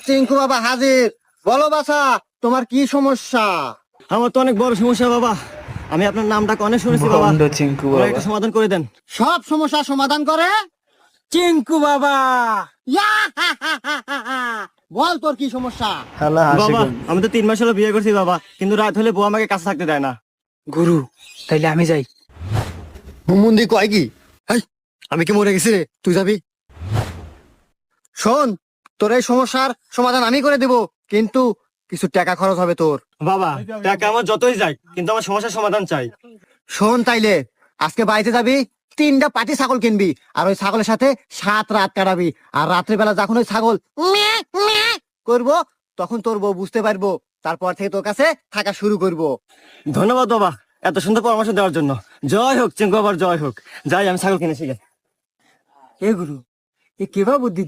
চিঙ্কু বাবা হাজির। বলো বাছা, তোমার কি সমস্যা? আমার তো অনেক বড় সমস্যা বাবা, আমি আপনার নামটা অনেক শুনেছি বাবা, ভণ্ড চিঙ্কু আমার বাবা। একটা সমাধান করে দেন। সব সমস্যা সমাধান করে চিঙ্কু বাবা। ইয়া, হা, হা, হা, হা, হা। বল তোর কি সমস্যা? হালা হাসি বাবা খুব। আমি তো 3 মাস হলো বিয়ে করছি বাবা, কিন্তু রাত হলে বউ আমাকে কাছে থাকতে দেয় না। গুরু তাইলে আমি যাই। হুমুন্দি কয় কি? আমি কি মরে গেছি রে? তুই যাবি? শোন, তোর এই সমস্যার সমাধান আমি করে দেব, কিন্তু কিছু টাকা খরচ হবে তোর। বাবা টাকা আমার যতই যাই, কিন্তু আমার সমস্যার সমাধান চাই। শোন তাইলে, আজকে বাড়িতে যাবি, 3টা পাটি ছাগল কিনবি, আর ওই ছাগলের সাথে 7 রাত কাটাবি। আর রাত্রিবেলা যখন ওই ছাগল ম্যা, ম্যা করবো, তখন তোর বউ বুঝতে পারবো, তারপর থেকে তোর কাছে থাকা শুরু করবো। ধন্যবাদ বাবা এত সুন্দর পরামর্শ দেওয়ার জন্য। জয় হোক চিঙ্কু বাবার, জয় হোক। যাই আমি ছাগল কিনেছি গে। এ গুরু এ কেবা বুদ্ধি